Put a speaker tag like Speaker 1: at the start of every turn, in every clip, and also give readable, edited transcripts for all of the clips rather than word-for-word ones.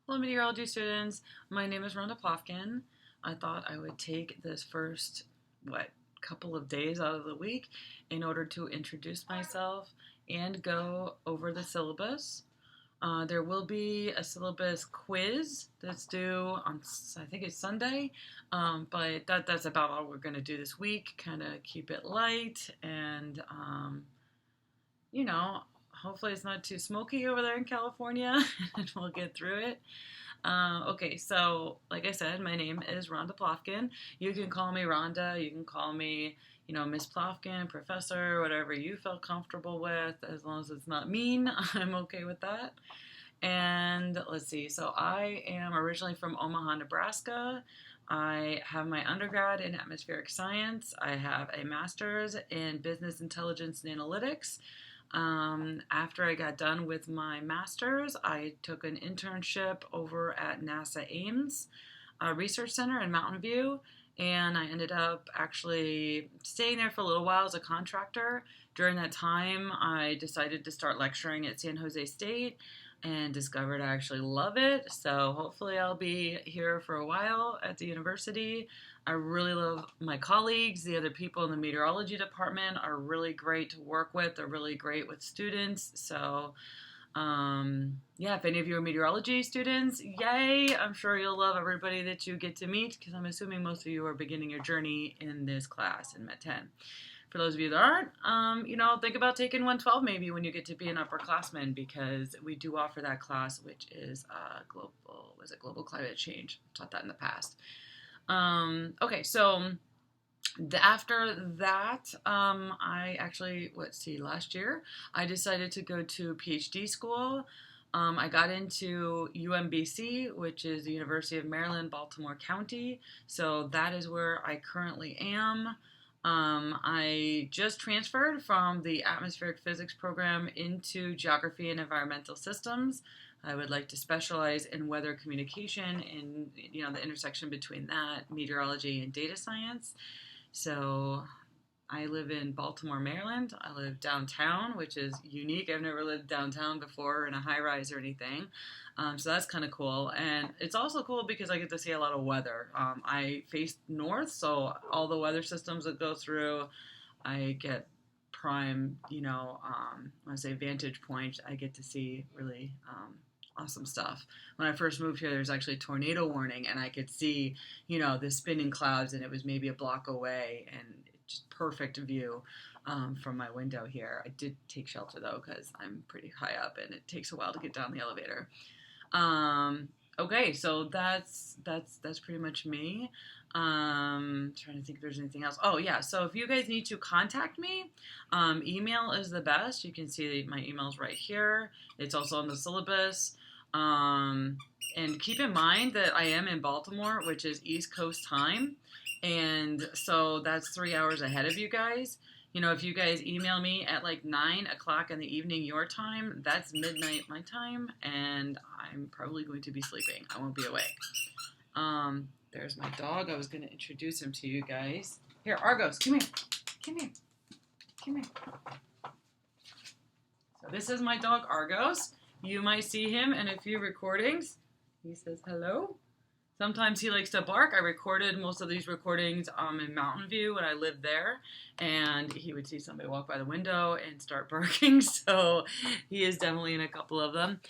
Speaker 1: Hello, meteorology students. My name is Rhonda Plofkin. I thought I would take this first, couple of days out of the week in order to introduce myself and go over the syllabus. There will be a syllabus quiz that's due on, I think it's Sunday, but that's about all we're going to do this week. Kind of keep it light and, you know, hopefully it's not too smoky over there in California and we'll get through it. Okay, so like I said, my name is Rhonda Plofkin. You can call me Rhonda. You can call me, Miss Plofkin, Professor, whatever you feel comfortable with, as long as it's not mean. I'm okay with that. And let's see, so I am originally from Omaha, Nebraska. I have my undergrad in atmospheric science. I have a master's in business intelligence and analytics. After I got done with my master's, I took an internship over at NASA Ames Research Center in Mountain View, and I ended up actually staying there for a little while as a contractor. During that time, I decided to start lecturing at San Jose State and discovered I actually love it. So hopefully, I'll be here for a while at the university. I really love my colleagues. The other people in the meteorology department are really great to work with. They're really great with students. So, yeah, if any of you are meteorology students, yay! I'm sure you'll love everybody that you get to meet because I'm assuming most of you are beginning your journey in this class in Met 10. For those of you that aren't, think about taking 112 maybe when you get to be an upperclassman because we do offer that class, which is global climate change. I've taught that in the past. Okay, so after that, I actually, last year, I decided to go to PhD school. I got into UMBC, which is the University of Maryland, Baltimore County. So that is where I currently am. I just transferred from the atmospheric physics program into geography and environmental systems. I would like to specialize in weather communication and the intersection between that, meteorology and data science. So I live in Baltimore, Maryland. I live downtown, which is unique. I've never lived downtown before in a high rise or anything. So that's kind of cool. And it's also cool because I get to see a lot of weather. I face north, so all the weather systems that go through, I get prime, when I say vantage point, I get to see really awesome stuff. When I first moved here, there was actually a tornado warning, and I could see, the spinning clouds, and it was maybe a block away, and just perfect view from my window here. I did take shelter though, because I'm pretty high up, and it takes a while to get down the elevator. Okay, so that's pretty much me. Trying to think if there's anything else. Oh yeah, so if you guys need to contact me, email is the best. You can see my email's right here. It's also on the syllabus. And keep in mind that I am in Baltimore, which is East Coast time. And so that's 3 hours ahead of you guys. If you guys email me at like 9 o'clock in the evening your time, that's midnight my time, and I'm probably going to be sleeping. I won't be awake. There's my dog. I was going to introduce him to you guys. Here, Argos, come here. Come here. Come here. So this is my dog, Argos. You might see him in a few recordings. He says hello. Sometimes he likes to bark. I recorded most of these recordings in Mountain View when I lived there, and he would see somebody walk by the window and start barking, so he is definitely in a couple of them.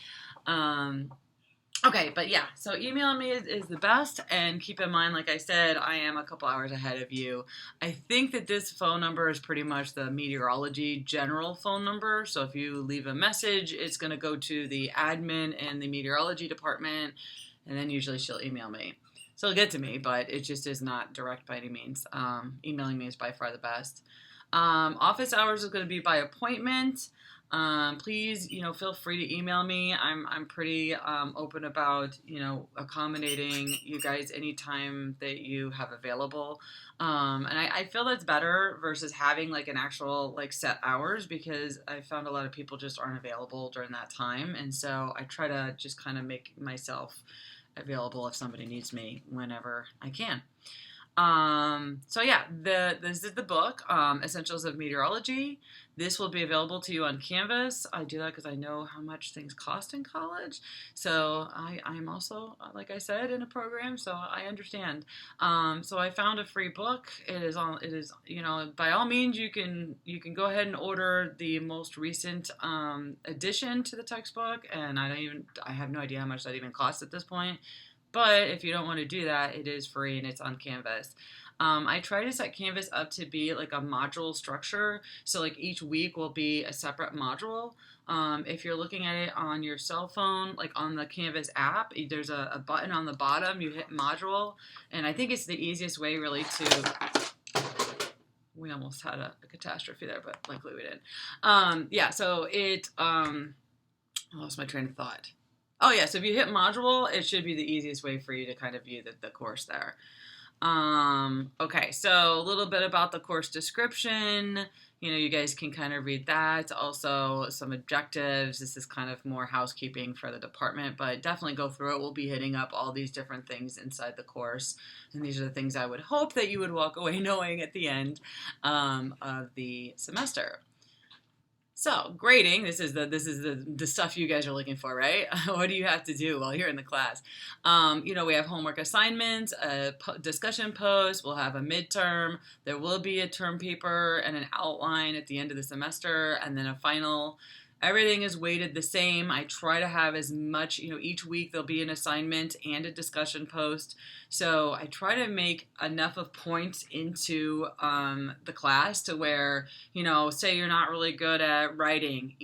Speaker 1: Okay, but yeah, so emailing me is the best, and keep in mind, like I said, I am a couple hours ahead of you. I think that this phone number is pretty much the meteorology general phone number, so if you leave a message, it's going to go to the admin in the meteorology department, and then usually she'll email me. So it'll get to me, but it just is not direct by any means. Emailing me is by far the best. Office hours is going to be by appointment. Please, feel free to email me. I'm pretty open about, accommodating you guys anytime that you have available. And I feel that's better versus having like an actual like set hours because I found a lot of people just aren't available during that time. And so I try to just kind of make myself available if somebody needs me whenever I can. So yeah, this is the book, Essentials of Meteorology. This will be available to you on Canvas. I do that because I know how much things cost in college. So I'm also, like I said, in a program, so I understand. So I found a free book. It is, by all means, you can go ahead and order the most recent addition to the textbook, and I have no idea how much that even costs at this point. But if you don't want to do that, it is free and it's on Canvas. I try to set Canvas up to be like a module structure. So, like, each week will be a separate module. If you're looking at it on your cell phone, like on the Canvas app, there's a button on the bottom. You hit module. And I think it's the easiest way, really, to. We almost had a catastrophe there, but luckily we didn't. Yeah, so I lost my train of thought. Oh yeah, so if you hit module, it should be the easiest way for you to kind of view the course there. Okay, so a little bit about the course description. You guys can kind of read that. Also, some objectives. This is kind of more housekeeping for the department, but definitely go through it. We'll be hitting up all these different things inside the course, and these are the things I would hope that you would walk away knowing at the end of the semester. So grading, this is the stuff you guys are looking for, right? What do you have to do while you're in the class? We have homework assignments, a discussion post, we'll have a midterm, there will be a term paper and an outline at the end of the semester, and then a final. Everything is weighted the same. I try to have as much, each week there'll be an assignment and a discussion post. So I try to make enough of points into the class to where, say you're not really good at writing,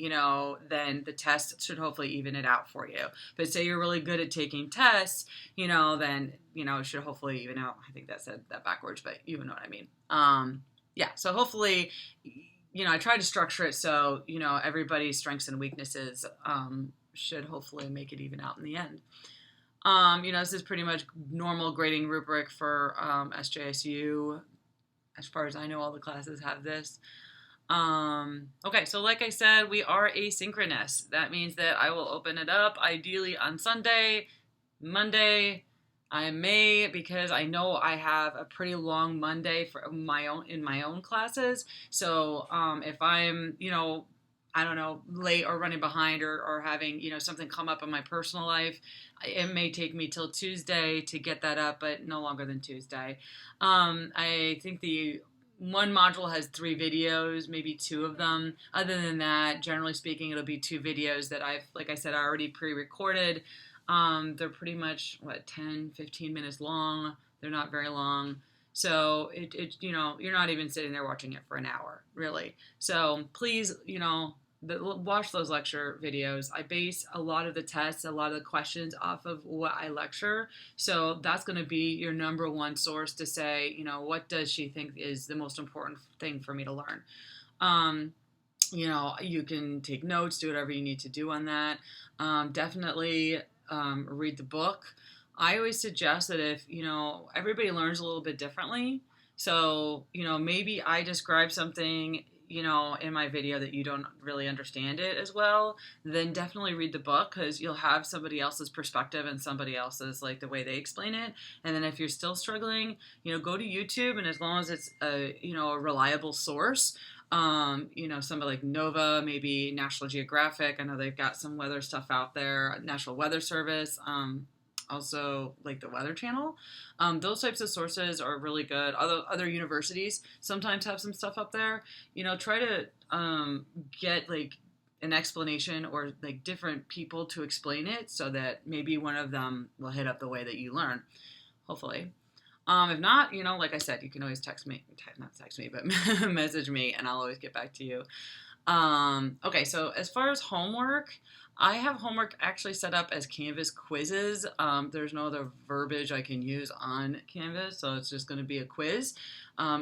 Speaker 1: then the test should hopefully even it out for you. But say you're really good at taking tests, then, it should hopefully even out. I think that said that backwards, but you know what I mean. Yeah, so hopefully, I try to structure it so, everybody's strengths and weaknesses should hopefully make it even out in the end. This is pretty much normal grading rubric for SJSU. As far as I know, all the classes have this. Okay, so like I said, we are asynchronous. That means that I will open it up ideally on Sunday, Monday. I may, because I know I have a pretty long Monday in my own classes. So if I'm, I don't know, late or running behind or having, something come up in my personal life, it may take me till Tuesday to get that up, but no longer than Tuesday. I think the one module has 3 videos, maybe 2 of them. Other than that, generally speaking, it'll be 2 videos that like I said, I already pre-recorded. They're pretty much 10, 15 minutes long. They're not very long. So you're not even sitting there watching it for an hour, really. So please, watch those lecture videos. I base a lot of the tests, a lot of the questions off of what I lecture. So that's going to be your number one source to say, what does she think is the most important thing for me to learn? You can take notes, do whatever you need to do on that. Definitely read the book. I always suggest that if, everybody learns a little bit differently. So, maybe I describe something, in my video that you don't really understand it as well, then definitely read the book because you'll have somebody else's perspective and somebody else's, like, the way they explain it. And then if you're still struggling, go to YouTube, and as long as it's a reliable source, somebody like Nova, maybe National Geographic. I know they've got some weather stuff out there, National Weather Service, also like the Weather Channel. Those types of sources are really good. Other universities sometimes have some stuff up there. Try to get like an explanation or like different people to explain it so that maybe one of them will hit up the way that you learn, hopefully. If not, like I said, you can always not text me, but message me, and I'll always get back to you. Okay, so as far as homework, I have homework actually set up as Canvas quizzes. There's no other verbiage I can use on Canvas, so it's just going to be a quiz.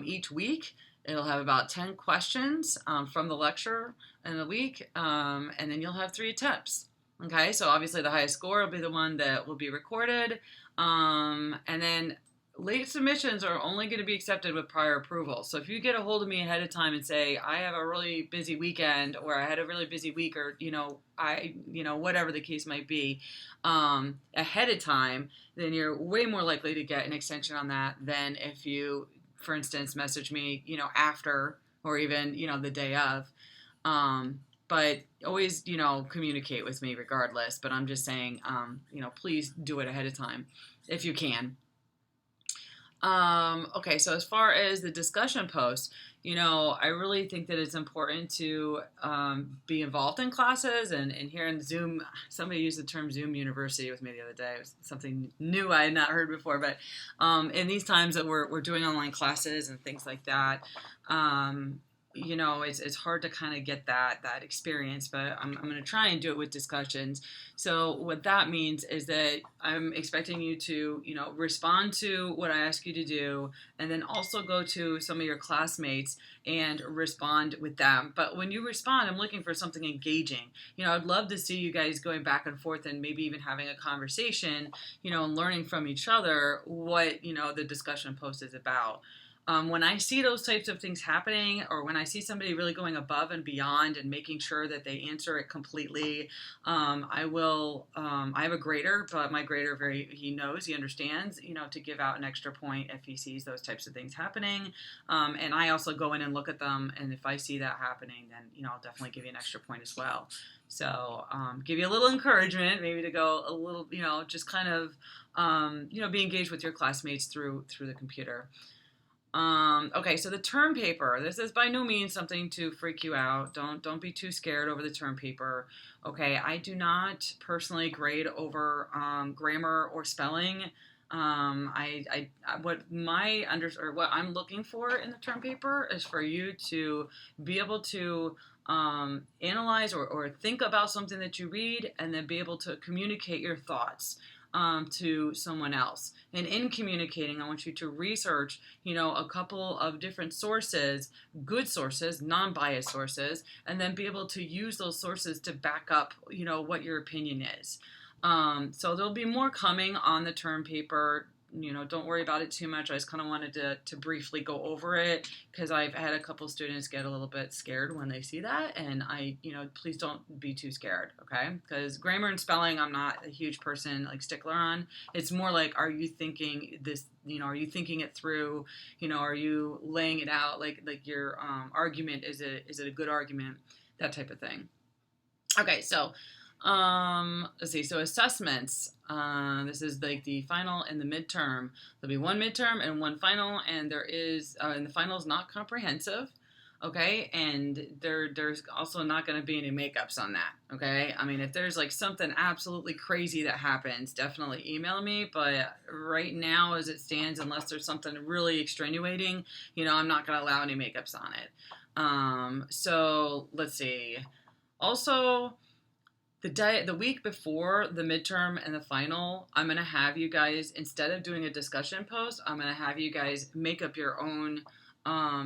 Speaker 1: Each week, it'll have about 10 questions from the lecture in the week, and then you'll have 3 attempts. Okay, so obviously the highest score will be the one that will be recorded, and then late submissions are only going to be accepted with prior approval. So if you get a hold of me ahead of time and say, I have a really busy weekend, or I had a really busy week, or, whatever the case might be, ahead of time, then you're way more likely to get an extension on that than if you, for instance, message me, after, or even, the day of. But always, communicate with me regardless. But I'm just saying, please do it ahead of time if you can. Okay, so as far as the discussion posts, I really think that it's important to be involved in classes, and here in Zoom, somebody used the term Zoom University with me the other day. It was something new I had not heard before, but in these times that we're doing online classes and things like that, it's hard to kind of get that experience, but I'm going to try and do it with discussions. So what that means is that I'm expecting you to, respond to what I ask you to do, and then also go to some of your classmates and respond with them. But when you respond, I'm looking for something engaging. I'd love to see you guys going back and forth and maybe even having a conversation, and learning from each other what, the discussion post is about. When I see those types of things happening, or when I see somebody really going above and beyond and making sure that they answer it completely, I have a grader, but my grader he understands, to give out an extra point if he sees those types of things happening. And I also go in and look at them, and if I see that happening, then, I'll definitely give you an extra point as well. So give you a little encouragement, maybe to go a little, just kind of, be engaged with your classmates through the computer. Okay, so the term paper. This is by no means something to freak you out. Don't be too scared over the term paper. Okay, I do not personally grade over grammar or spelling. What I'm looking for in the term paper is for you to be able to analyze or think about something that you read, and then be able to communicate your thoughts to someone else. And in communicating, I want you to research, a couple of different sources, good sources, non-biased sources, and then be able to use those sources to back up, what your opinion is. So there'll be more coming on the term paper. Don't worry about it too much. I just kind of wanted to briefly go over it, because I've had a couple students get a little bit scared when they see that, and please don't be too scared, okay? Because grammar and spelling, I'm not a huge stickler on. It's more like, are you thinking this, are you thinking it through, are you laying it out, like your argument, is it a good argument, that type of thing. Okay, so let's see. So assessments. This is like the final and the midterm. There'll be one midterm and one final, and and the final is not comprehensive. Okay, and there's also not going to be any makeups on that. Okay, I mean, if there's like something absolutely crazy that happens, definitely email me. But right now, as it stands, unless there's something really extenuating, I'm not going to allow any makeups on it. So let's see. Also, the week before the midterm and the final, I'm going to have you guys, instead of doing a discussion post, I'm going to have you guys make up your own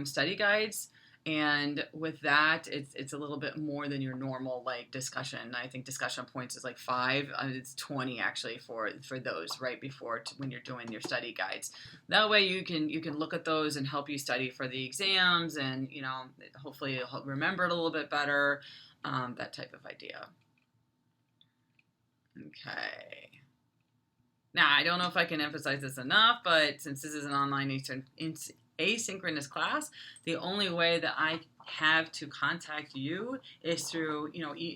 Speaker 1: study guides. And with that, it's a little bit more than your normal discussion. I think discussion points is 5. It's 20 actually for those right before when you're doing your study guides. That way you can look at those and help you study for the exams, and hopefully you'll remember it a little bit better. That type of idea. Okay. Now, I don't know if I can emphasize this enough, but since this is an online asynchronous class, the only way that I have to contact you is through,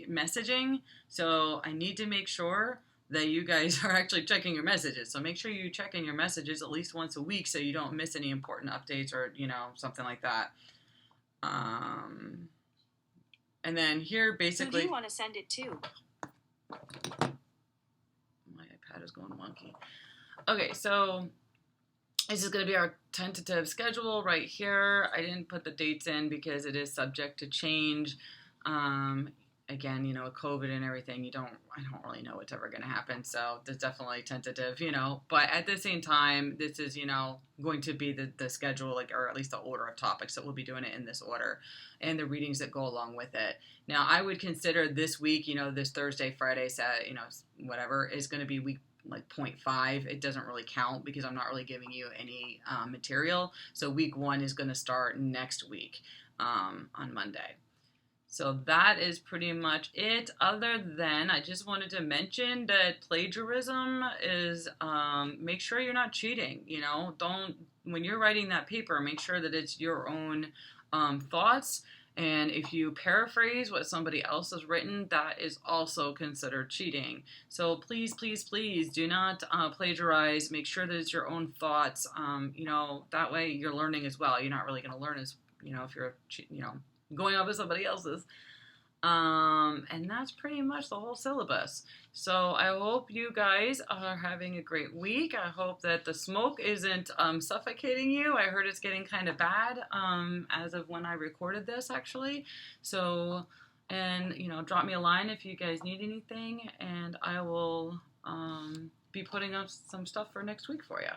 Speaker 1: messaging. So I need to make sure that you guys are actually checking your messages. So make sure you're checking your messages at least once a week, so you don't miss any important updates or, something like that. And then here, basically...
Speaker 2: Who do you want to send it to?
Speaker 1: My iPad is going wonky. Okay, so this is going to be our tentative schedule right here. I didn't put the dates in because it is subject to change. Again, COVID and everything, I don't really know what's ever going to happen. So there's definitely tentative, but at the same time, this is, going to be the schedule, or at least the order of topics that we'll be doing it in this order, and the readings that go along with it. Now, I would consider this week, this Thursday, Friday, Saturday, whatever, is going to be week
Speaker 2: like 0.5, it doesn't really count because I'm not really giving you any material. So week 1 is going to start next week on Monday. So that is pretty much it. Other than, I just wanted to mention that plagiarism is, make sure you're not cheating. Don't, when you're writing that paper, make sure that it's your own thoughts. And if you paraphrase what somebody else has written, that is also considered cheating. So please, please, please do not plagiarize. Make sure that it's your own thoughts. That way you're learning as well. You're not really going to learn as, if you're, going off of somebody else's. And that's pretty much the whole syllabus. So I hope you guys are having a great week. I hope that the smoke isn't suffocating you. I heard it's getting kind of bad as of when I recorded this, actually. So, and drop me a line if you guys need anything, and I will be putting up some stuff for next week for you.